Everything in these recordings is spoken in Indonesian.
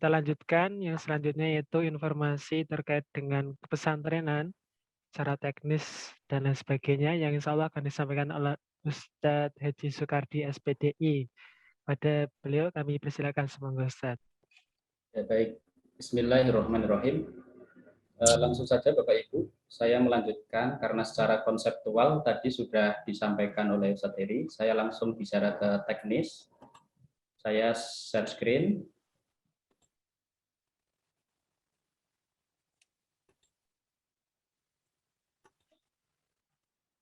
kita lanjutkan yang selanjutnya yaitu informasi terkait dengan pesantrenan, secara teknis dan lain sebagainya yang insya Allah akan disampaikan oleh Ustadz Haji Soekardi SPDI. Pada beliau kami persilakan, semoga Ustadz. Ya, baik. Bismillahirrahmanirrahim. Langsung saja Bapak Ibu, saya melanjutkan karena secara konseptual tadi sudah disampaikan oleh Ustadz Heri. Saya langsung bicara ke teknis. Saya share screen.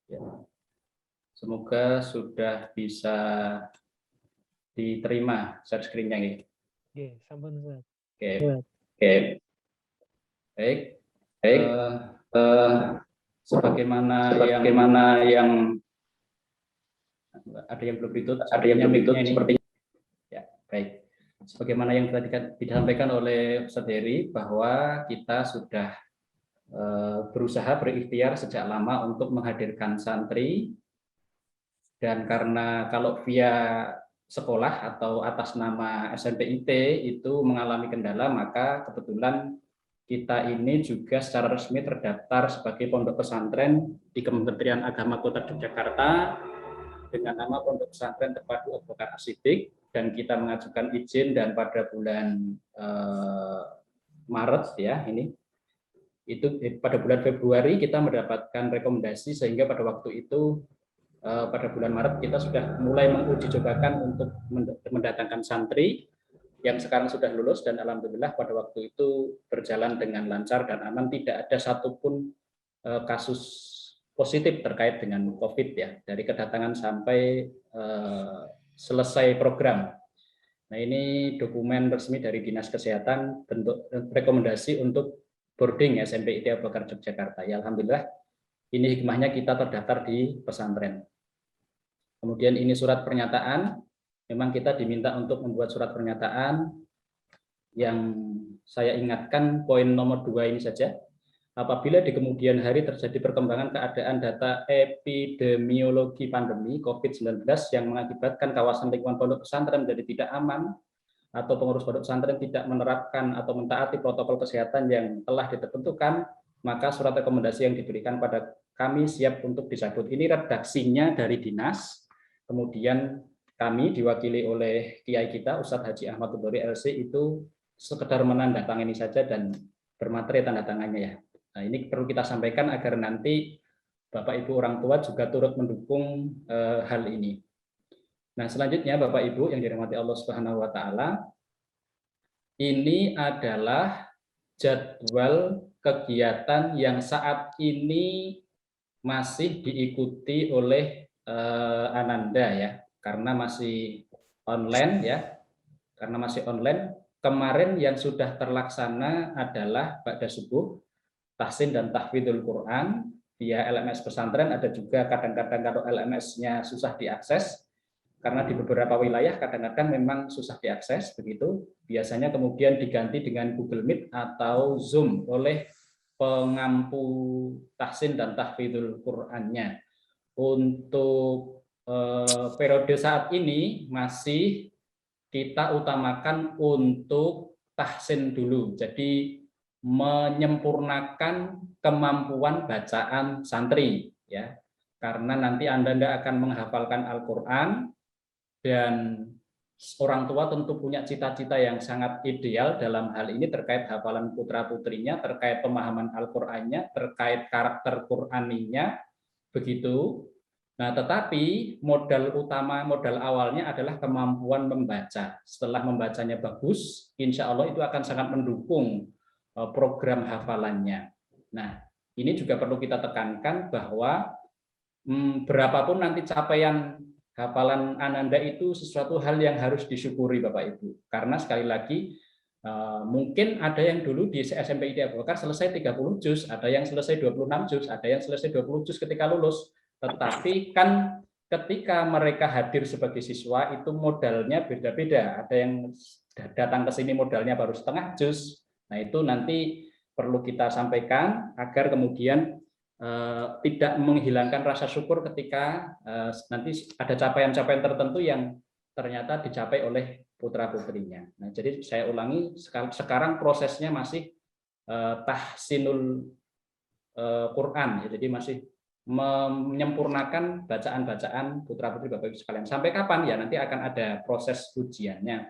Ya. Semoga sudah bisa diterima share screen-nya. Oke, sampun Ustadz. Oke. Baik. Sebagaimana yang ada yang belum ditutup, sepertinya. Ya, baik. Sebagaimana yang tadi disampaikan oleh Ustadz Heri bahwa kita sudah berusaha berikhtiar sejak lama untuk menghadirkan santri, dan karena kalau via sekolah atau atas nama SMPIT itu mengalami kendala, maka kebetulan kita ini juga secara resmi terdaftar sebagai pondok pesantren di Kementerian Agama Kota Yogyakarta dengan nama Pondok Pesantren Terpadu Abu Bakar As-Siddiq, dan kita mengajukan izin, dan pada bulan Maret ya ini itu pada bulan Februari kita mendapatkan rekomendasi, sehingga pada waktu itu pada bulan Maret kita sudah mulai menguji cobakan untuk mendatangkan santri yang sekarang sudah lulus, dan alhamdulillah pada waktu itu berjalan dengan lancar dan aman, tidak ada satupun kasus positif terkait dengan COVID ya, dari kedatangan sampai selesai program. Nah, ini dokumen resmi dari Dinas Kesehatan bentuk rekomendasi untuk boarding SMPIT Abu Bakar Yogyakarta. Ya, alhamdulillah ini hikmahnya kita terdaftar di pesantren. Kemudian ini surat pernyataan. Memang kita diminta untuk membuat surat pernyataan yang saya ingatkan poin nomor 2 ini saja. Apabila di kemudian hari terjadi perkembangan keadaan data epidemiologi pandemi COVID-19 yang mengakibatkan kawasan lingkungan pondok pesantren menjadi tidak aman, atau pengurus pondok pesantren tidak menerapkan atau mentaati protokol kesehatan yang telah ditentukan, maka surat rekomendasi yang diberikan pada kami siap untuk dicabut. Ini redaksinya dari dinas, kemudian kami diwakili oleh kiai kita Ustadz Haji Ahmad Tudori LC itu sekedar menandatangani saja dan bermateri tanda tangannya ya. Nah, ini perlu kita sampaikan agar nanti Bapak Ibu orang tua juga turut mendukung hal ini. Nah, selanjutnya Bapak Ibu yang dirahmati Allah Subhanahu wa taala, ini adalah jadwal kegiatan yang saat ini masih diikuti oleh Ananda ya, karena masih online ya. Karena masih online, kemarin yang sudah terlaksana adalah ba'da subuh tahsin dan tahfidzul Quran via LMS pesantren. Ada juga kadang-kadang kalau LMS-nya susah diakses, karena di beberapa wilayah kadang-kadang memang susah diakses begitu. Biasanya kemudian diganti dengan Google Meet atau Zoom oleh pengampu tahsin dan tahfidzul Qurannya. Untuk periode saat ini masih kita utamakan untuk tahsin dulu. Jadi menyempurnakan kemampuan bacaan santri ya, karena nanti Anda akan menghafalkan Al-Qur'an, dan orang tua tentu punya cita-cita yang sangat ideal dalam hal ini terkait hafalan putra-putrinya, terkait pemahaman Al-Qur'annya, terkait karakter Qur'aninya begitu. Nah, tetapi modal utama, modal awalnya adalah kemampuan membaca. Setelah membacanya bagus, insya Allah itu akan sangat mendukung program hafalannya. Nah, ini juga perlu kita tekankan bahwa berapapun nanti capaian hafalan Ananda itu sesuatu hal yang harus disyukuri Bapak Ibu. Karena sekali lagi mungkin ada yang dulu di SMPIT Abu Bakar selesai 30 juz, ada yang selesai 26 juz, ada yang selesai 20 juz ketika lulus. Tetapi kan ketika mereka hadir sebagai siswa itu modalnya beda-beda. Ada yang datang ke sini modalnya baru setengah juz. Nah, itu nanti perlu kita sampaikan agar kemudian tidak menghilangkan rasa syukur ketika nanti ada capaian-capaian tertentu yang ternyata dicapai oleh putra-putrinya. Nah, jadi saya ulangi, sekarang prosesnya masih tahsinul Quran, ya, jadi masih menyempurnakan bacaan-bacaan putra-putri Bapak Ibu sekalian. Sampai kapan? Ya nanti akan ada proses ujiannya.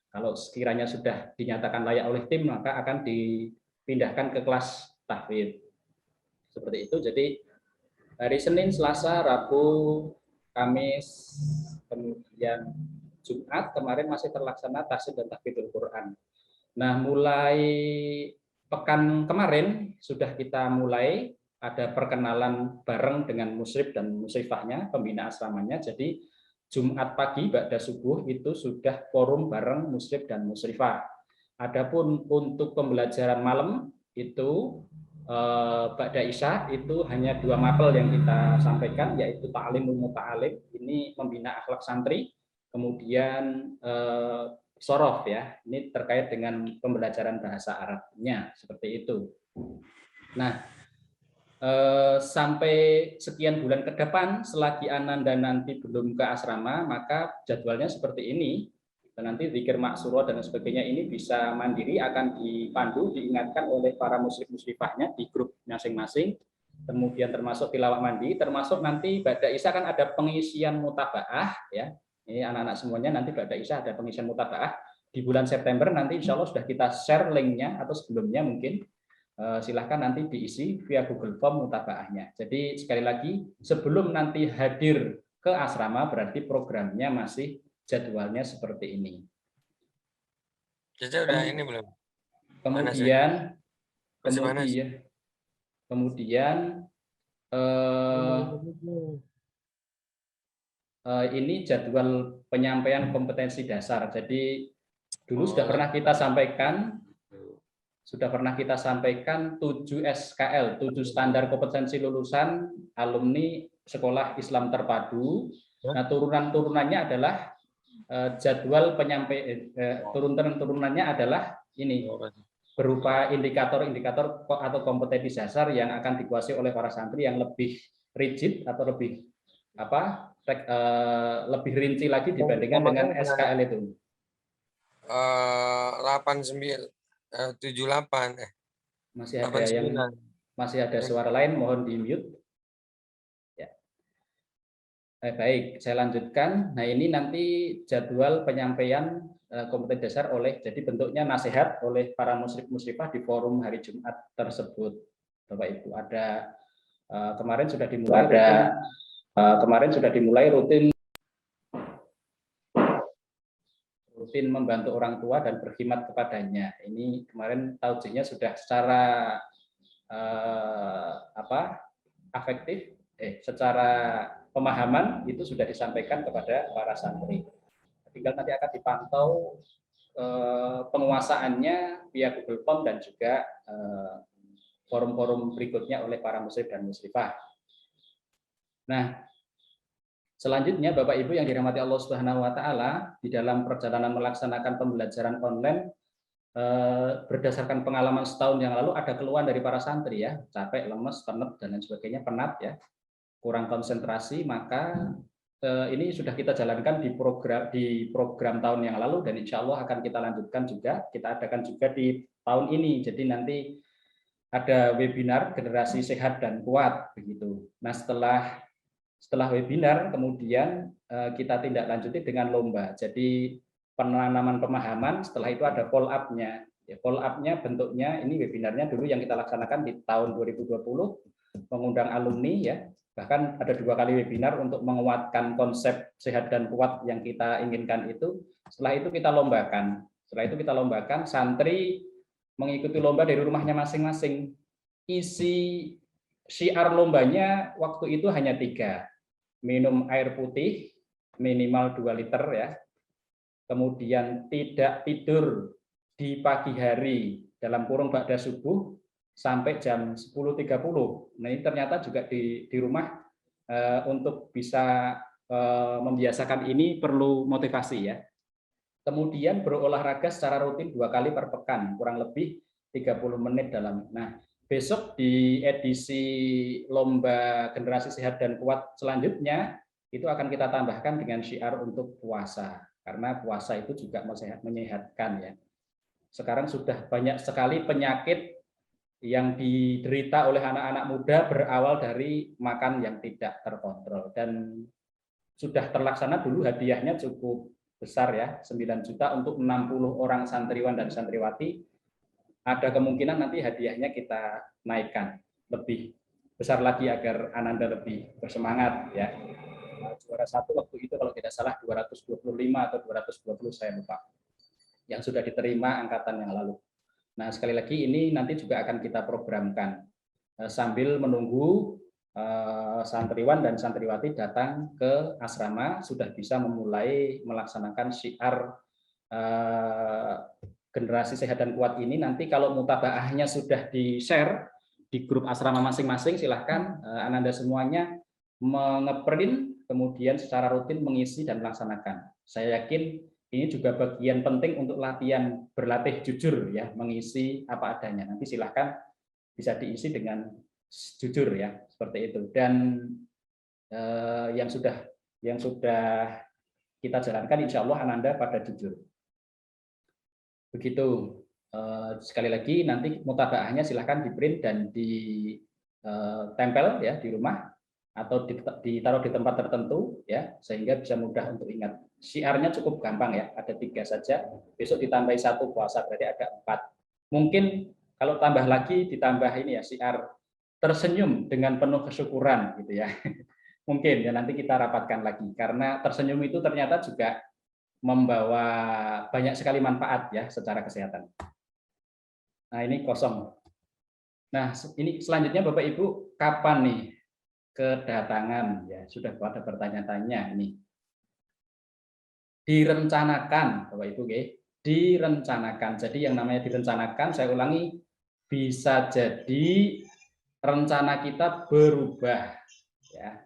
Kalau sekiranya sudah dinyatakan layak oleh tim, maka akan dipindahkan ke kelas tahfidz. Seperti itu. Jadi hari Senin, Selasa, Rabu, Kamis, kemudian Jumat kemarin masih terlaksana tahsin dan tahfidzul Quran. Nah, mulai pekan kemarin sudah kita mulai ada perkenalan bareng dengan musyrif dan musyrifahnya, pembina asramanya. Jadi Jumat pagi ba'da subuh itu sudah forum bareng musyrif dan musyrifah. Adapun untuk pembelajaran malam itu ba'da isya itu hanya 2 mapel yang kita sampaikan, yaitu ta'limul muta'alim, ini membina akhlak santri, kemudian sorof ya, ini terkait dengan pembelajaran bahasa Arabnya, seperti itu. Nah, sampai sekian bulan ke depan, selagi Ananda nanti belum ke asrama, maka jadwalnya seperti ini. Dan nanti zikir maksuro dan sebagainya ini bisa mandiri, akan dipandu, diingatkan oleh para musyrif-musyrifahnya di grup masing-masing. Kemudian termasuk tilawah mandi, termasuk nanti ba'da isya kan ada pengisian mutabaah ya. Ini anak-anak semuanya nanti ba'da isya ada pengisian mutabaah. Di bulan September nanti insya Allah sudah kita share linknya, atau sebelumnya mungkin silahkan nanti diisi via Google Form mutabaahnya. Jadi sekali lagi, sebelum nanti hadir ke asrama berarti programnya masih jadwalnya seperti ini. Jadi udah ini belum? Kemudian ini jadwal penyampaian kompetensi dasar. Jadi dulu sudah pernah kita sampaikan 7 SKL, 7 standar kompetensi lulusan alumni sekolah Islam terpadu. Nah, turunannya adalah jadwal turunannya adalah ini, berupa indikator-indikator atau kompetensi dasar yang akan dikuasai oleh para santri yang lebih rigid atau lebih lebih rinci lagi dibandingkan dengan SKL itu. 78 masih ada suara lain, mohon di mute. Ya. Baik, saya lanjutkan. Nah, ini nanti jadwal penyampaian kompetensi dasar jadi bentuknya nasihat oleh para musyrif-musyrifah di forum hari Jumat tersebut. Bapak Ibu, kemarin sudah dimulai rutin membantu orang tua dan berkhidmat kepadanya. Ini kemarin taujinya sudah secara afektif, secara pemahaman itu sudah disampaikan kepada para santri. Tinggal nanti akan dipantau penguasaannya via Google Form dan juga forum-forum berikutnya oleh para musyrif dan musyrifah. Nah, selanjutnya Bapak Ibu yang dirahmati Allah Subhanahu wa taala, di dalam perjalanan melaksanakan pembelajaran online berdasarkan pengalaman setahun yang lalu ada keluhan dari para santri ya, capek, lemes, penat dan lain sebagainya, penat ya, kurang konsentrasi, maka ini sudah kita jalankan di program tahun yang lalu dan insya Allah akan kita lanjutkan juga, kita adakan juga di tahun ini. Jadi nanti ada webinar generasi sehat dan kuat begitu. Nah, setelah webinar kemudian kita tindak lanjuti dengan lomba. Jadi penanaman pemahaman, setelah itu ada follow up-nya. Ya, follow up-nya bentuknya ini webinarnya dulu yang kita laksanakan di tahun 2020, mengundang alumni ya. Bahkan ada 2 kali webinar untuk menguatkan konsep sehat dan kuat yang kita inginkan itu. Setelah itu kita lombakan. Santri mengikuti lomba dari rumahnya masing-masing. Isi syiar lombanya waktu itu hanya 3. Minum air putih minimal 2 liter ya. Kemudian tidak tidur di pagi hari dalam kurung ba'da subuh sampai jam 10.30. Nah, ini ternyata juga di rumah untuk bisa membiasakan ini perlu motivasi ya. Kemudian berolahraga secara rutin 2 kali per pekan, kurang lebih 30 menit dalam. Nah, besok di edisi lomba generasi sehat dan kuat selanjutnya itu akan kita tambahkan dengan syiar untuk puasa. karena puasa itu juga menyehatkan ya. Sekarang sudah banyak sekali penyakit yang diderita oleh anak-anak muda berawal dari makan yang tidak terkontrol, dan sudah terlaksana dulu hadiahnya cukup besar ya, 9 juta untuk 60 orang santriwan dan santriwati. Ada kemungkinan nanti hadiahnya kita naikkan lebih besar lagi agar Ananda lebih bersemangat ya. Juara 1 waktu itu kalau tidak salah 225 atau 220, saya lupa, yang sudah diterima angkatan yang lalu. Nah, sekali lagi ini nanti juga akan kita programkan sambil menunggu santriwan dan santriwati datang ke asrama, sudah bisa memulai melaksanakan syiar generasi sehat dan kuat ini. Nanti kalau mutabaahnya sudah di-share di grup asrama masing-masing, silahkan Ananda semuanya mengeprint, kemudian secara rutin mengisi dan melaksanakan. Saya yakin ini juga bagian penting untuk latihan berlatih jujur ya, mengisi apa adanya. Nanti silahkan bisa diisi dengan jujur ya, seperti itu. Dan yang sudah kita jalankan, insya Allah Ananda pada jujur. Begitu. Sekali lagi nanti mutabaahnya silahkan di print dan ditempel ya di rumah atau ditaruh di tempat tertentu ya, sehingga bisa mudah untuk ingat. Syiarnya cukup gampang ya, ada 3 saja. Besok ditambahi 1 puasa, berarti ada 4. Mungkin kalau tambah lagi ditambah ini ya, syiar tersenyum dengan penuh kesyukuran gitu ya. Mungkin ya, nanti kita rapatkan lagi, karena tersenyum itu ternyata juga membawa banyak sekali manfaat ya secara kesehatan. Nah, ini kosong. Nah, ini selanjutnya Bapak Ibu, kapan nih kedatangan ya? Sudah pada bertanya-tanya ini. Direncanakan Bapak Ibu, direncanakan. Jadi yang namanya direncanakan, saya ulangi, bisa jadi rencana kita berubah ya.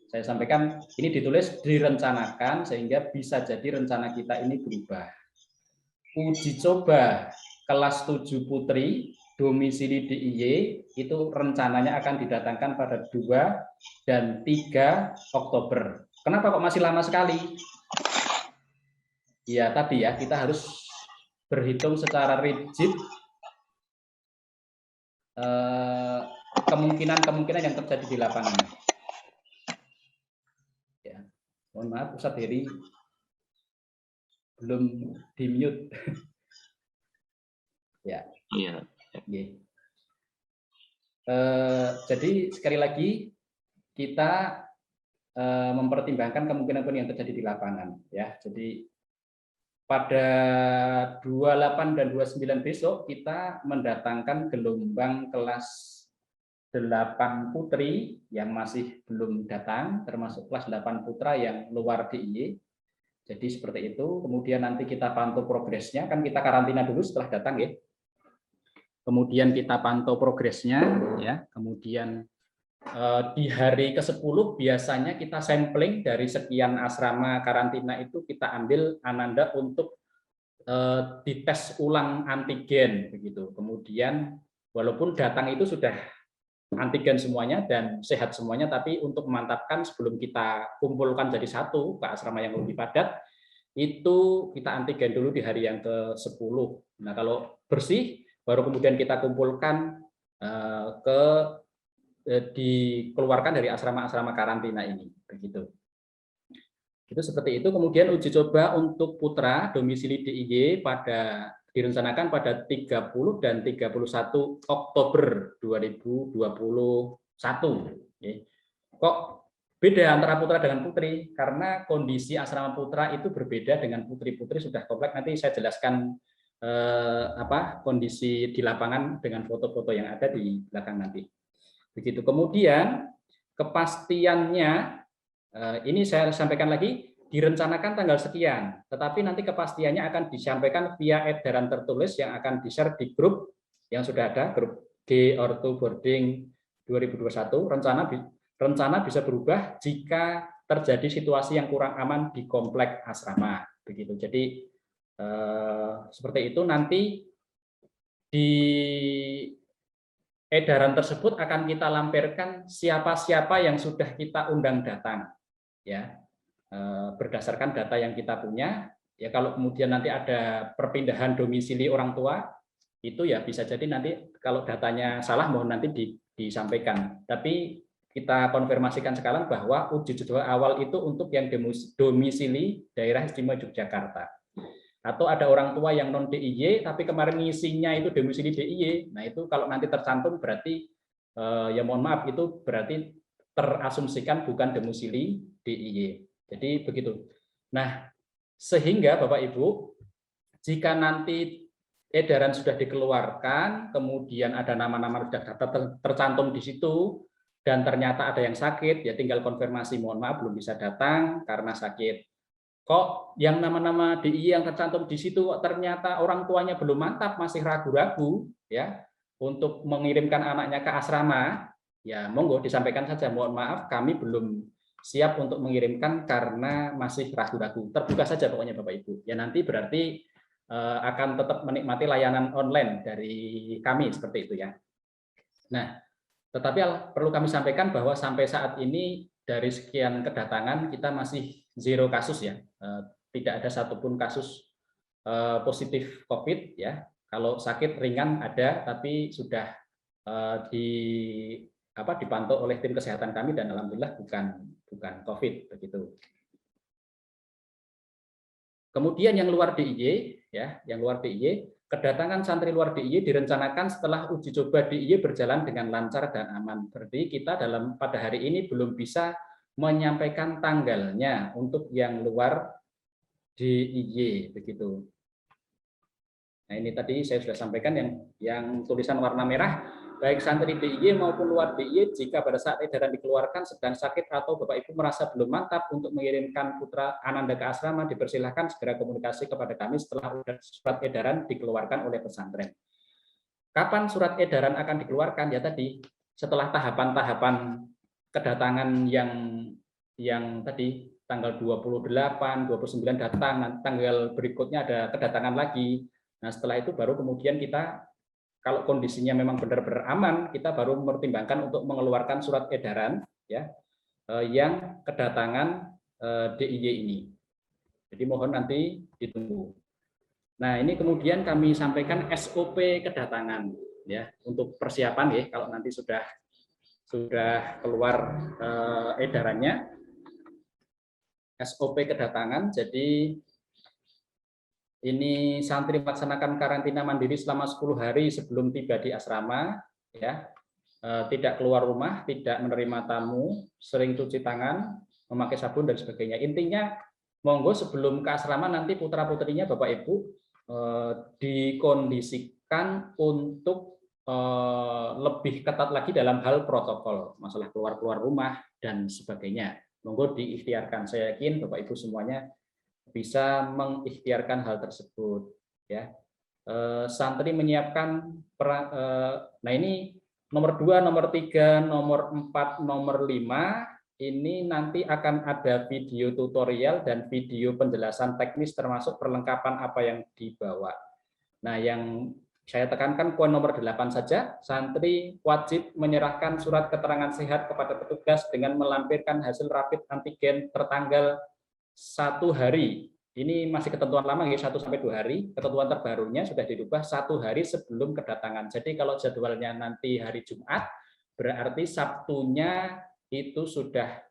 Saya sampaikan ini ditulis direncanakan sehingga bisa jadi rencana kita ini berubah. Uji coba kelas 7 putri domisili DIY itu rencananya akan didatangkan pada 2 dan 3 Oktober. Kenapa kok masih lama sekali? Ya tadi ya, kita harus berhitung secara rigid kemungkinan yang terjadi di lapangan. Ya, mohon maaf Ustadz Heri belum di mute. Ya. Iya. Jadi sekali lagi kita mempertimbangkan kemungkinan yang terjadi di lapangan ya. Jadi pada 28 dan 29 besok kita mendatangkan gelombang kelas 8 putri yang masih belum datang, termasuk kelas 8 putra yang luar DIY. Jadi seperti itu. Kemudian nanti kita pantau progresnya, kan kita karantina dulu setelah datang ya. Kemudian kita pantau progresnya ya. Kemudian di hari ke-10 biasanya kita sampling dari sekian asrama karantina itu, kita ambil Ananda untuk dites ulang antigen begitu. Kemudian walaupun datang itu sudah antigen semuanya dan sehat semuanya, tapi untuk memantapkan sebelum kita kumpulkan jadi satu ke asrama yang lebih padat, itu kita antigen dulu di hari yang ke-10. Nah, kalau bersih baru kemudian kita kumpulkan dikeluarkan dari asrama-asrama karantina ini begitu. Itu seperti itu. Kemudian uji coba untuk putra domisili DIY direncanakan pada 30 dan 31 Oktober 2021. Kok beda antara putra dengan putri? Karena kondisi asrama putra itu berbeda dengan putri-putri, sudah kompleks. Nanti saya jelaskan kondisi di lapangan dengan foto-foto yang ada di belakang nanti. Begitu. Kemudian kepastiannya ini saya sampaikan lagi, direncanakan tanggal sekian, tetapi nanti kepastiannya akan disampaikan via edaran tertulis yang akan di-share di grup yang sudah ada, grup G Orto Boarding 2021. Rencana bisa berubah jika terjadi situasi yang kurang aman di komplek asrama. Begitu. Jadi seperti itu. Nanti di edaran tersebut akan kita lampirkan siapa-siapa yang sudah kita undang datang, ya. Berdasarkan data yang kita punya, Ya kalau kemudian nanti ada perpindahan domisili orang tua, itu ya bisa jadi nanti kalau datanya salah mohon nanti disampaikan. Tapi kita konfirmasikan sekarang bahwa uji coba awal itu untuk yang domisili daerah istimewa Yogyakarta. Atau ada orang tua yang non DIY tapi kemarin ngisinya itu domisili DIY. Nah itu kalau nanti tercantum berarti ya mohon maaf itu berarti terasumsikan bukan domisili DIY. Jadi begitu. Nah, sehingga Bapak Ibu, jika nanti edaran sudah dikeluarkan, kemudian ada nama-nama sudah tercantum di situ, dan ternyata ada yang sakit, ya tinggal konfirmasi, mohon maaf belum bisa datang karena sakit. Kok yang nama-nama DIY yang tercantum di situ ternyata orang tuanya belum mantap, masih ragu-ragu ya untuk mengirimkan anaknya ke asrama, ya monggo disampaikan saja, mohon maaf kami belum siap untuk mengirimkan karena masih ragu-ragu. Terbuka saja pokoknya Bapak Ibu. Ya nanti berarti akan tetap menikmati layanan online dari kami seperti itu ya. Nah, tetapi perlu kami sampaikan bahwa sampai saat ini dari sekian kedatangan kita masih zero kasus ya. Tidak ada satupun kasus positif COVID ya. Kalau sakit ringan ada, tapi sudah dipantau oleh tim kesehatan kami dan alhamdulillah bukan COVID begitu. Kemudian yang luar DIY ya, yang luar DIY, kedatangan santri luar DIY direncanakan setelah uji coba DIY berjalan dengan lancar dan aman. Berarti kita pada hari ini belum bisa menyampaikan tanggalnya untuk yang luar DIY begitu. Nah ini tadi saya sudah sampaikan yang tulisan warna merah, baik santri DIY maupun luar DIY, jika pada saat edaran dikeluarkan sedang sakit atau Bapak Ibu merasa belum mantap untuk mengirimkan putra Ananda ke asrama, dipersilahkan segera komunikasi kepada kami setelah surat edaran dikeluarkan oleh pesantren. Kapan surat edaran akan dikeluarkan? Ya tadi, setelah tahapan-tahapan kedatangan yang tadi tanggal 28, 29 datang, tanggal berikutnya ada kedatangan lagi. Nah, setelah itu baru kemudian kita, kalau kondisinya memang benar-benar aman, kita baru mempertimbangkan untuk mengeluarkan surat edaran ya yang kedatangan DIY ini. Jadi mohon nanti ditunggu. Nah, ini kemudian kami sampaikan SOP kedatangan ya untuk persiapan ya kalau nanti sudah keluar edarannya. SOP kedatangan. Jadi ini santri melaksanakan karantina mandiri selama 10 hari sebelum tiba di asrama, ya. Tidak keluar rumah, tidak menerima tamu, sering cuci tangan, memakai sabun dan sebagainya. Intinya, monggo sebelum ke asrama nanti putra-putrinya Bapak Ibu dikondisikan untuk lebih ketat lagi dalam hal protokol, masalah keluar rumah dan sebagainya. Monggo diikhtiarkan. Saya yakin Bapak Ibu semuanya bisa mengikhtiarkan hal tersebut ya. Santri menyiapkan nah ini nomor 2, nomor 3, nomor 4, nomor 5 ini nanti akan ada video tutorial dan video penjelasan teknis termasuk perlengkapan apa yang dibawa. Nah, yang saya tekankan poin nomor 8 saja, santri wajib menyerahkan surat keterangan sehat kepada petugas dengan melampirkan hasil rapid antigen tertanggal 1 hari. Ini masih ketentuan lama ya, 1 sampai 2 hari. Ketentuan terbarunya sudah dirubah 1 hari sebelum kedatangan. Jadi kalau jadwalnya nanti hari Jumat, berarti Sabtunya itu sudah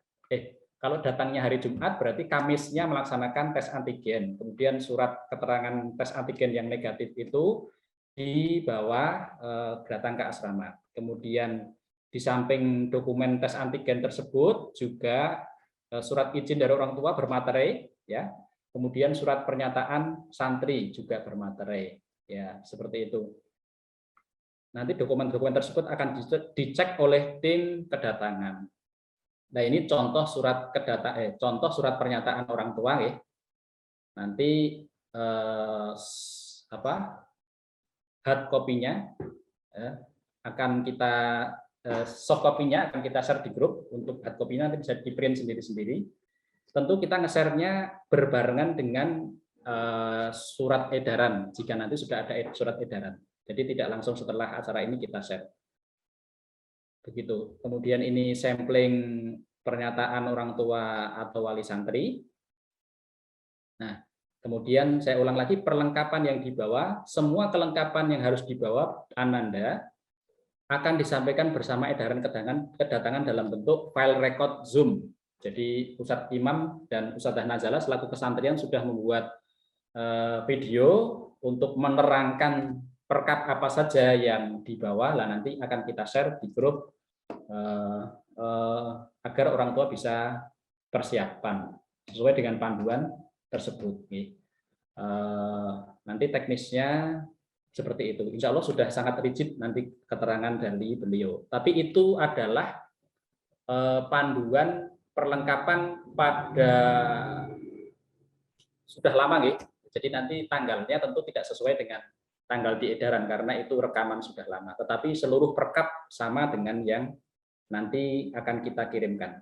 kalau datangnya hari Jumat berarti Kamisnya melaksanakan tes antigen. Kemudian surat keterangan tes antigen yang negatif itu dibawa datang ke asrama. Kemudian di samping dokumen tes antigen tersebut juga surat izin dari orang tua bermaterai ya. Kemudian surat pernyataan santri juga bermaterai ya, seperti itu. Nanti dokumen-dokumen tersebut akan dicek oleh tim kedatangan. Nah, ini contoh surat contoh surat pernyataan orang tua ya. Nanti hard copy-nya akan kita soft copy-nya akan kita share di grup. Untuk hard copy-nya nanti bisa di-print sendiri-sendiri. Tentu kita nge-share-nya berbarengan dengan surat edaran jika nanti sudah ada surat edaran. Jadi tidak langsung setelah acara ini kita share. Begitu. Kemudian ini sampling pernyataan orang tua atau wali santri. Nah, Kemudian saya ulang lagi, perlengkapan yang dibawa, semua kelengkapan yang harus dibawa Ananda akan disampaikan bersama edaran kedatangan dalam bentuk file record Zoom. Jadi Ustadz Imam dan Ustadzah Nazala selaku kesantrian sudah membuat video untuk menerangkan perkap apa saja yang dibawa, lah nanti akan kita share di grup agar orang tua bisa persiapan sesuai dengan panduan tersebut. Nanti teknisnya seperti itu. Insya Allah sudah sangat rigid nanti keterangan dari beliau. Tapi itu adalah panduan perlengkapan pada sudah lama, jadi nanti tanggalnya tentu tidak sesuai dengan tanggal di edaran karena itu rekaman sudah lama. Tetapi seluruh perkap sama dengan yang nanti akan kita kirimkan.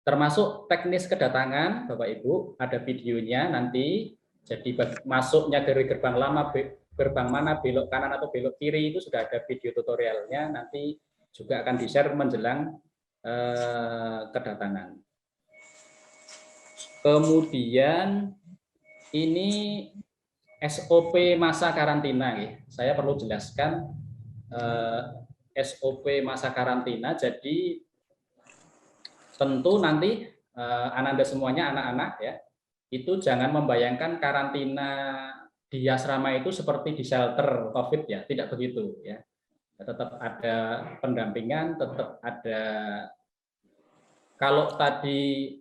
Termasuk teknis kedatangan, Bapak Ibu, ada videonya nanti. Jadi masuknya dari gerbang lama, gerbang mana, belok kanan atau belok kiri, itu sudah ada video tutorialnya. Nanti juga akan di-share menjelang kedatangan. Kemudian ini SOP masa karantina. Saya perlu jelaskan SOP masa karantina. Jadi tentu nanti Ananda semuanya anak-anak ya, itu jangan membayangkan karantina di asrama itu seperti di shelter COVID ya, tidak begitu ya. Tetap ada pendampingan, tetap ada. Kalau tadi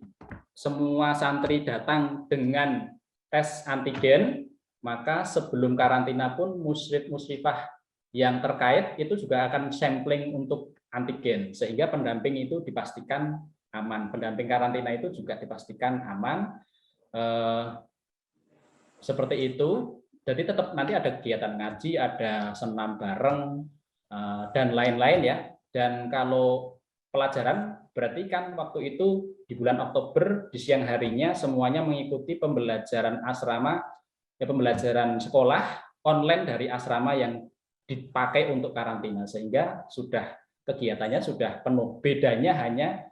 semua santri datang dengan tes antigen, maka sebelum karantina pun musyrif-musyrifah yang terkait itu juga akan sampling untuk antigen, sehingga pendamping itu dipastikan aman. Pendamping karantina itu juga dipastikan aman. Seperti itu. Jadi tetap nanti ada kegiatan ngaji, ada senam bareng, dan lain-lain ya. Dan kalau pelajaran berarti kan waktu itu di bulan Oktober di siang harinya semuanya mengikuti pembelajaran asrama, pembelajaran sekolah online dari asrama yang dipakai untuk karantina, sehingga sudah kegiatannya sudah penuh. Bedanya hanya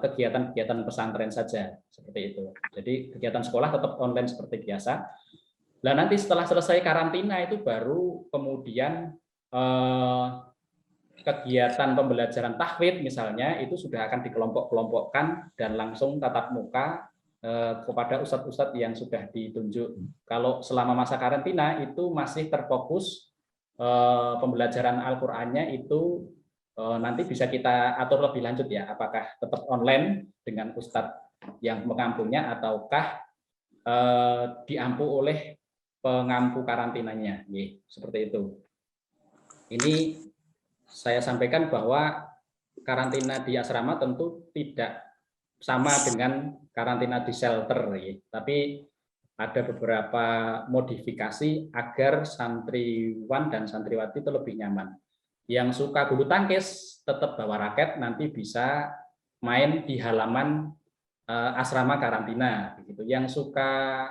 kegiatan-kegiatan pesantren saja seperti itu. Jadi kegiatan sekolah tetap online seperti biasa. Nah nanti setelah selesai karantina itu baru kemudian kegiatan pembelajaran tahfidz misalnya itu sudah akan dikelompok-kelompokkan dan langsung tatap muka kepada ustadz-ustadz yang sudah ditunjuk. Kalau selama masa karantina itu masih terfokus pembelajaran Al-Qur'annya itu nanti bisa kita atur lebih lanjut ya, apakah tetap online dengan ustadz yang mengampunya ataukah diampu oleh pengampu karantinanya, seperti itu. Ini saya sampaikan bahwa karantina di asrama tentu tidak sama dengan karantina di shelter, tapi ada beberapa modifikasi agar santriwan dan santriwati itu lebih nyaman. Yang suka bulu tangkis tetap bawa raket, nanti bisa main di halaman asrama karantina. Begitu. Yang suka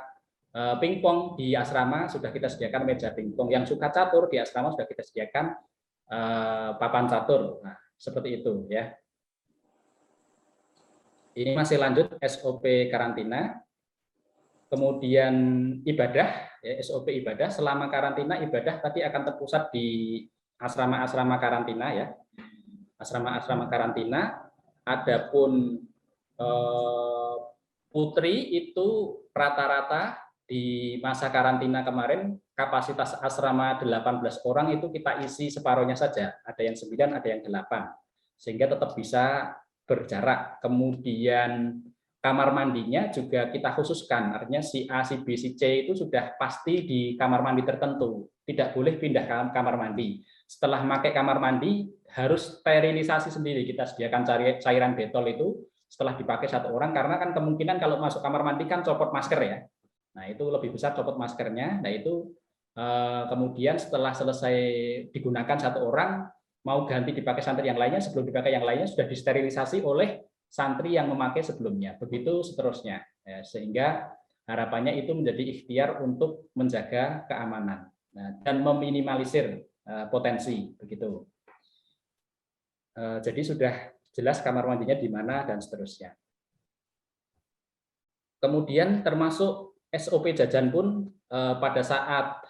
pingpong di asrama sudah kita sediakan meja pingpong. Yang suka catur di asrama sudah kita sediakan papan catur. Nah, seperti itu ya. Ini masih lanjut SOP karantina. Kemudian ibadah, ya, SOP ibadah selama karantina, ibadah tadi akan terpusat di asrama-asrama karantina ya, asrama-asrama karantina. Adapun putri itu rata-rata di masa karantina kemarin kapasitas asrama 18 orang itu kita isi separuhnya saja, ada yang 9, ada yang 8, sehingga tetap bisa berjarak. Kemudian kamar mandinya juga kita khususkan, artinya si A, si B, si C itu sudah pasti di kamar mandi tertentu, tidak boleh pindah kamar mandi. Setelah pakai kamar mandi harus sterilisasi sendiri, kita sediakan cairan detol itu setelah dipakai satu orang, karena kan kemungkinan kalau masuk kamar mandi kan copot masker ya. Nah itu lebih besar copot maskernya. Nah itu kemudian setelah selesai digunakan satu orang, mau ganti dipakai santri yang lainnya, sebelum dipakai yang lainnya sudah disterilisasi oleh santri yang memakai sebelumnya. Begitu seterusnya, ya, sehingga harapannya itu menjadi ikhtiar untuk menjaga keamanan dan meminimalisir potensi begitu. Jadi sudah jelas kamar mandinya di mana dan seterusnya. Kemudian termasuk SOP jajan pun pada saat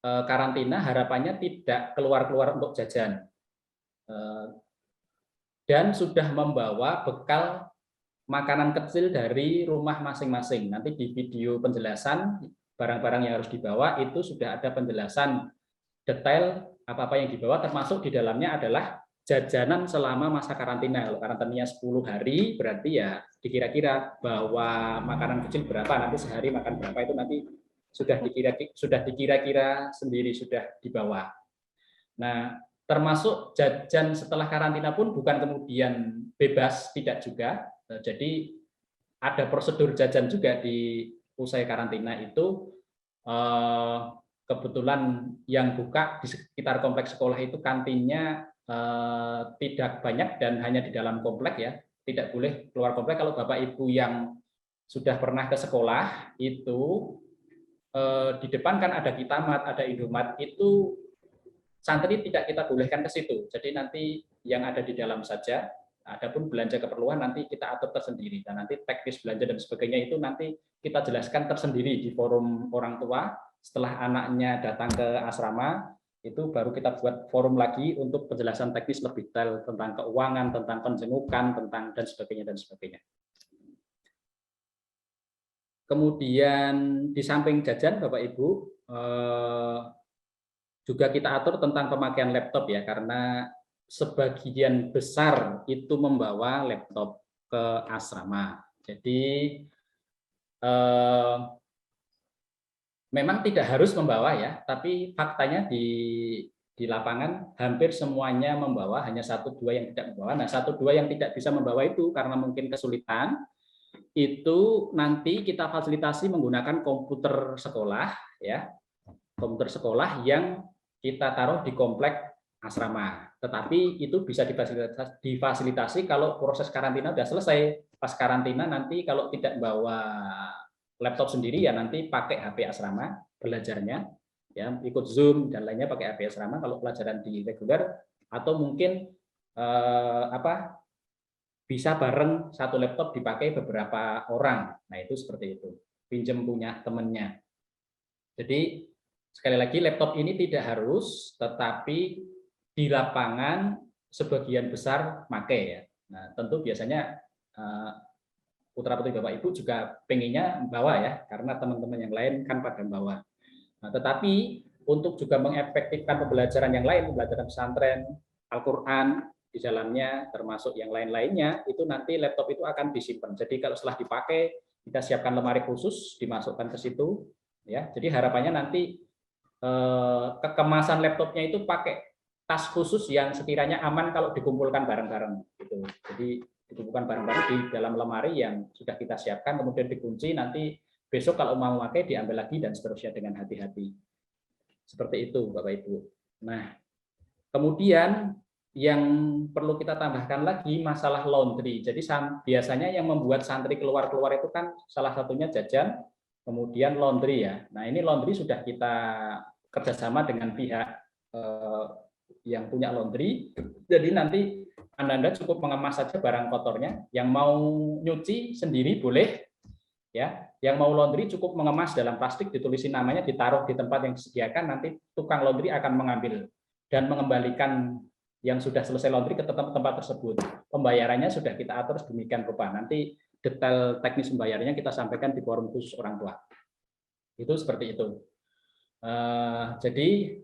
karantina harapannya tidak keluar-keluar untuk jajan. Dan sudah membawa bekal makanan kecil dari rumah masing-masing. Nanti di video penjelasan barang-barang yang harus dibawa itu sudah ada penjelasan detail apa-apa yang dibawa, termasuk di dalamnya adalah jajanan selama masa karantina. Kalau karantinanya 10 hari, berarti ya dikira-kira bahwa makanan kecil berapa, nanti sehari makan berapa, itu nanti sudah dikira-kira sendiri, sudah dibawa. Nah, termasuk jajan setelah karantina pun bukan kemudian bebas, tidak juga. Jadi ada prosedur jajan juga di usai karantina itu. Kebetulan yang buka di sekitar kompleks sekolah itu kantinnya tidak banyak dan hanya di dalam komplek ya, tidak boleh keluar komplek. Kalau Bapak Ibu yang sudah pernah ke sekolah itu di depan kan ada Kitamat, ada Indomat, itu santri tidak kita bolehkan ke situ. Jadi nanti yang ada di dalam saja. Adapun belanja keperluan nanti kita atur tersendiri, dan nanti teknis belanja dan sebagainya itu nanti kita jelaskan tersendiri di forum orang tua. Setelah anaknya datang ke asrama, itu baru kita buat forum lagi untuk penjelasan teknis lebih detail tentang keuangan, tentang penjengukan, tentang dan sebagainya dan sebagainya. Kemudian di samping jajan Bapak Ibu juga kita atur tentang pemakaian laptop ya, karena sebagian besar itu membawa laptop ke asrama. Jadi memang tidak harus membawa ya, tapi faktanya di lapangan hampir semuanya membawa, hanya 1-2 yang tidak membawa. Nah, 1-2 yang tidak bisa membawa itu karena mungkin kesulitan, itu nanti kita fasilitasi menggunakan komputer sekolah ya, komputer sekolah yang kita taruh di komplek asrama. Tetapi itu bisa difasilitasi kalau proses karantina sudah selesai. Pas karantina nanti kalau tidak bawa laptop sendiri ya nanti pakai HP asrama belajarnya, ya ikut Zoom dan lainnya pakai HP asrama kalau pelajaran di reguler, atau mungkin bisa bareng satu laptop dipakai beberapa orang. Nah itu seperti itu, pinjam punya temennya. Jadi sekali lagi laptop ini tidak harus, tetapi di lapangan sebagian besar pakai ya. Nah, tentu biasanya putra-putri Bapak Ibu juga pengennya membawa ya, karena teman-teman yang lain kan pada membawa. Nah, tetapi untuk juga mengefektifkan pembelajaran yang lain, pembelajaran pesantren, Al-Quran di dalamnya, termasuk yang lain-lainnya, itu nanti laptop itu akan disimpan. Jadi kalau setelah dipakai, kita siapkan lemari khusus, dimasukkan ke situ. Ya, jadi harapannya nanti kekemasan laptopnya itu pakai tas khusus yang sekiranya aman kalau dikumpulkan bareng-bareng gitu. Jadi dikumpulkan bareng-bareng di dalam lemari yang sudah kita siapkan, kemudian dikunci, nanti besok kalau mau pakai diambil lagi dan seterusnya dengan hati-hati. Seperti itu Bapak Ibu. Nah, kemudian yang perlu kita tambahkan lagi masalah laundry. Jadi biasanya yang membuat santri keluar-keluar itu kan salah satunya jajan, kemudian laundry ya. Nah, ini laundry sudah kita kerjasama dengan pihak yang punya laundry. Jadi nanti Anda cukup mengemas saja barang kotornya. Yang mau nyuci sendiri boleh, ya. Yang mau laundry cukup mengemas dalam plastik, ditulisin namanya, ditaruh di tempat yang disediakan. Nanti tukang laundry akan mengambil dan mengembalikan yang sudah selesai laundry ke tempat tersebut. Pembayarannya sudah kita atur sedemikian rupa. Nanti detail teknis pembayarannya kita sampaikan di forum khusus orang tua. Itu seperti itu. Jadi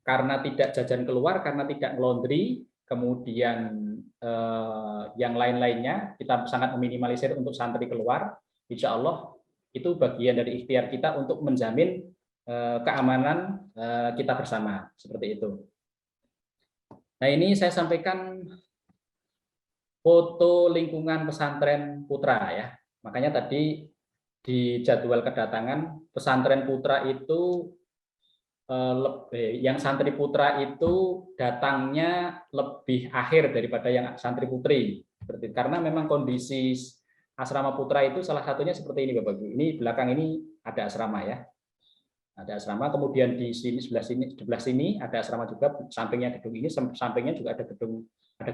karena tidak jajan keluar, karena tidak laundry, kemudian yang lain-lainnya kita sangat meminimalisir untuk santri keluar. Insya Allah itu bagian dari ikhtiar kita untuk menjamin keamanan kita bersama, seperti itu. Nah, ini saya sampaikan foto lingkungan pesantren Putra ya. Makanya tadi di jadwal kedatangan pesantren Putra itu yang santri putra itu datangnya lebih akhir daripada yang santri putri. Karena memang kondisi asrama putra itu salah satunya seperti ini Bapak Ibu. Ini belakang ini ada asrama ya. Ada asrama, kemudian di sini sebelah sini ada asrama juga, sampingnya gedung ini, sampingnya juga ada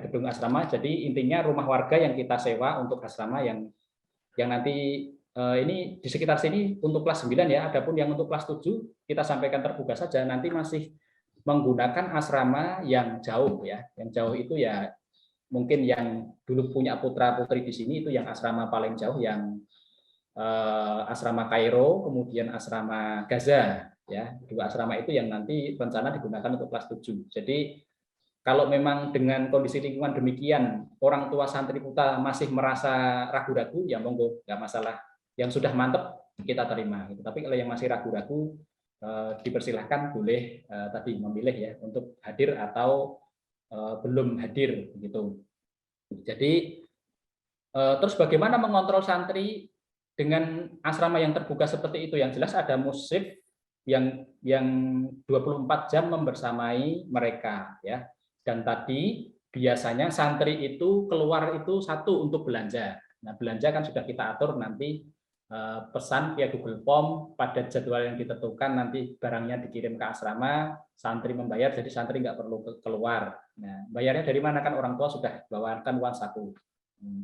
gedung asrama. Jadi intinya rumah warga yang kita sewa untuk asrama yang nanti ini di sekitar sini untuk kelas 9 ya. Adapun yang untuk kelas 7 kita sampaikan terbuka saja, nanti masih menggunakan asrama yang jauh ya. Yang jauh itu ya mungkin yang dulu punya putra-putri di sini itu yang asrama paling jauh yang asrama Kairo, kemudian asrama Gaza ya. Dua asrama itu yang nanti rencana digunakan untuk kelas 7. Jadi kalau memang dengan kondisi lingkungan demikian, orang tua santri putra masih merasa ragu-ragu, ya monggo, nggak masalah. Yang sudah mantep kita terima. Gitu. Tapi kalau yang masih ragu-ragu, dipersilahkan boleh tadi memilih ya untuk hadir atau belum hadir, gitu. Jadi terus bagaimana mengontrol santri dengan asrama yang terbuka seperti itu? Yang jelas ada musik yang 24 jam membersamai mereka ya. Dan tadi biasanya santri itu keluar itu satu untuk belanja. Nah, belanja kan sudah kita atur nanti pesan via Google Form pada jadwal yang ditentukan, nanti barangnya dikirim ke asrama, santri membayar, jadi santri nggak perlu keluar. Nah, bayarnya dari mana, kan orang tua sudah bawakan uang saku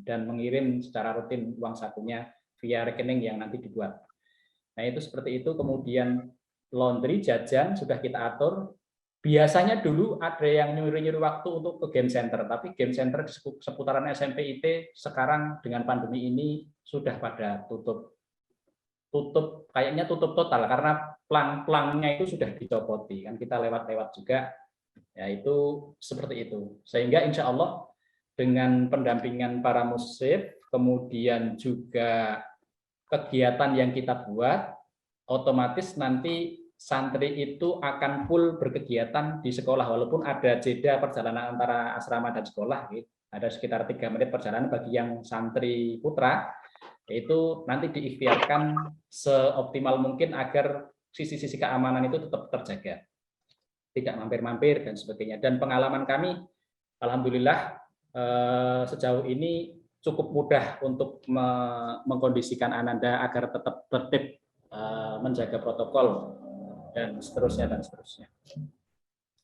dan mengirim secara rutin uang sakunya via rekening yang nanti dibuat. Nah, itu seperti itu. Kemudian laundry, jajan sudah kita atur. Biasanya dulu ada yang nyuri-nyuri waktu untuk ke game center, tapi game center di seputaran SMP IT sekarang dengan pandemi ini sudah pada tutup kayaknya tutup total karena plang-plangnya itu sudah dicopoti, kan kita lewat-lewat juga ya, itu seperti itu. Sehingga insya Allah dengan pendampingan para musib, kemudian juga kegiatan yang kita buat, otomatis nanti santri itu akan full berkegiatan di sekolah, walaupun ada jeda perjalanan antara asrama dan sekolah, gitu. Ada sekitar 3 menit perjalanan bagi yang santri putra, itu nanti diikhtiarkan seoptimal mungkin agar sisi-sisi keamanan itu tetap terjaga, tidak mampir-mampir dan sebagainya. Dan pengalaman kami, alhamdulillah sejauh ini cukup mudah untuk mengkondisikan Ananda agar tetap tertib, menjaga protokol dan seterusnya dan seterusnya.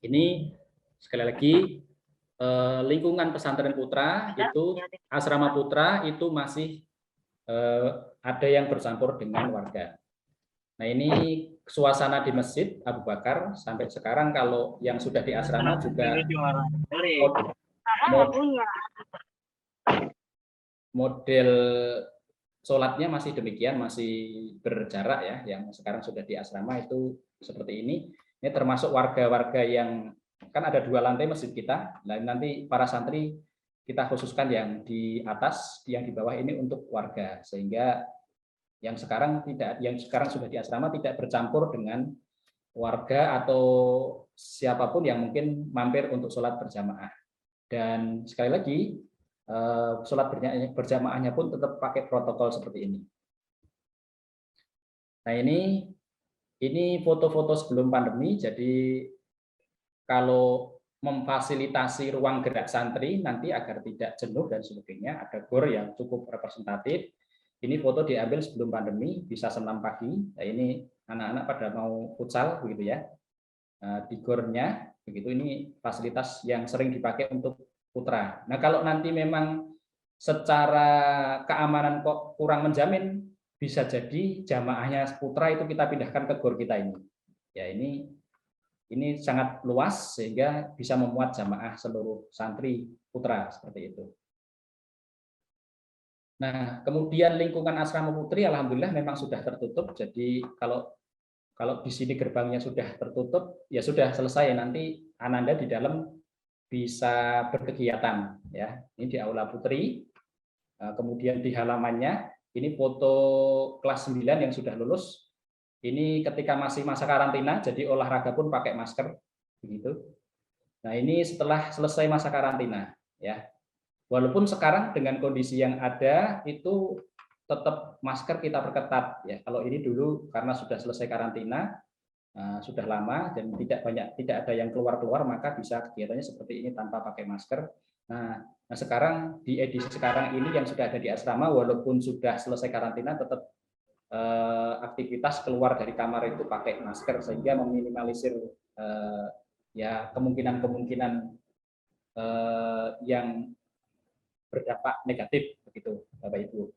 Ini sekali lagi lingkungan pesantren putra itu, asrama putra itu masih ada yang bercampur dengan warga. Nah, ini suasana di Masjid Abu Bakar sampai sekarang. Kalau yang sudah di asrama juga model sholatnya masih demikian, masih berjarak ya. Yang sekarang sudah di asrama itu seperti ini. Ini termasuk warga-warga yang kan ada 2 lantai masjid kita. Nah, nanti para santri kita khususkan yang di atas, yang di bawah ini untuk warga, sehingga yang sekarang sudah di asrama tidak bercampur dengan warga atau siapapun yang mungkin mampir untuk sholat berjamaah. Dan sekali lagi sholat berjamaahnya pun tetap pakai protokol seperti ini. Nah, ini foto-foto sebelum pandemi. Jadi kalau memfasilitasi ruang gerak santri nanti agar tidak jenuh dan sebagainya, ada gor yang cukup representatif. Ini foto diambil sebelum pandemi, bisa senam pagi. Nah, ini anak-anak pada mau futsal begitu ya. Di gornya begitu. Ini fasilitas yang sering dipakai untuk putra. Nah, kalau nanti memang secara keamanan kok kurang menjamin, bisa jadi jamaahnya putra itu kita pindahkan ke gor kita ini. Ya, ini sangat luas sehingga bisa memuat jamaah seluruh santri putra seperti itu. Nah, kemudian lingkungan asrama putri alhamdulillah memang sudah tertutup. Jadi kalau di sini gerbangnya sudah tertutup, ya sudah selesai, nanti Ananda di dalam bisa berkegiatan ya. Ini di aula putri. Kemudian di halamannya ini foto kelas 9 yang sudah lulus. Ini ketika masih masa karantina, jadi olahraga pun pakai masker, begitu. Nah, ini setelah selesai masa karantina, ya. Walaupun sekarang dengan kondisi yang ada itu tetap masker kita perketat, ya. Kalau ini dulu karena sudah selesai karantina, sudah lama dan tidak ada yang keluar, maka bisa kegiatannya seperti ini tanpa pakai masker. Nah, sekarang di edisi sekarang ini yang sudah ada di asrama, walaupun sudah selesai karantina, tetap aktivitas keluar dari kamar itu pakai masker sehingga meminimalisir ya kemungkinan yang berdampak negatif begitu, Bapak Ibu.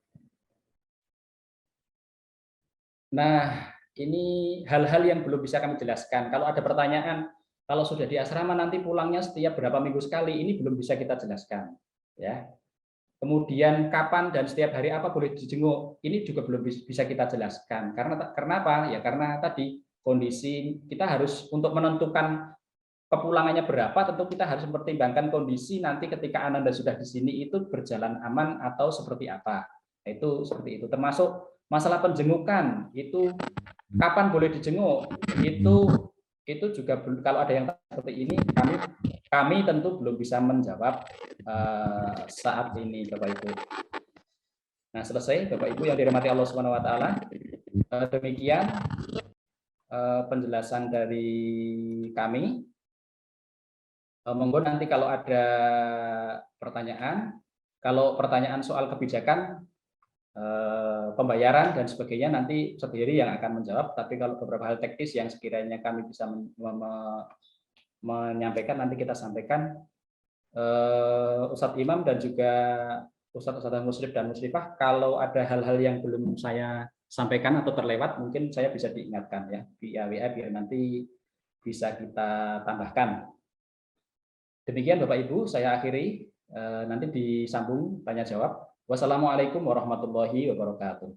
Nah, ini hal-hal yang belum bisa kami jelaskan. Kalau ada pertanyaan, kalau sudah di asrama nanti pulangnya setiap berapa minggu sekali, ini belum bisa kita jelaskan. Ya. Kemudian kapan dan setiap hari apa boleh dijenguk, ini juga belum bisa kita jelaskan. Karena apa? Ya karena tadi kondisi kita harus untuk menentukan kepulangannya berapa, tentu kita harus mempertimbangkan kondisi nanti ketika Ananda sudah di sini itu berjalan aman atau seperti apa. Itu seperti itu. Termasuk masalah penjengukan itu kapan boleh dijenguk itu juga kalau ada yang seperti ini kami tentu belum bisa menjawab saat ini Bapak Ibu. Nah, selesai Bapak Ibu yang dirahmati Allah Subhanahu wa taala. Demikian penjelasan dari kami. Monggo nanti kalau ada pertanyaan, kalau pertanyaan soal kebijakan pembayaran dan sebagainya nanti sendiri yang akan menjawab, tapi kalau beberapa hal teknis yang sekiranya kami bisa menyampaikan nanti kita sampaikan. Ustadz Imam dan juga Ustadz Muslim dan Muslimah, kalau ada hal-hal yang belum saya sampaikan atau terlewat mungkin saya bisa diingatkan ya via WA biar nanti bisa kita tambahkan. Demikian Bapak Ibu, saya akhiri, nanti disambung tanya jawab. Wassalamualaikum warahmatullahi wabarakatuh.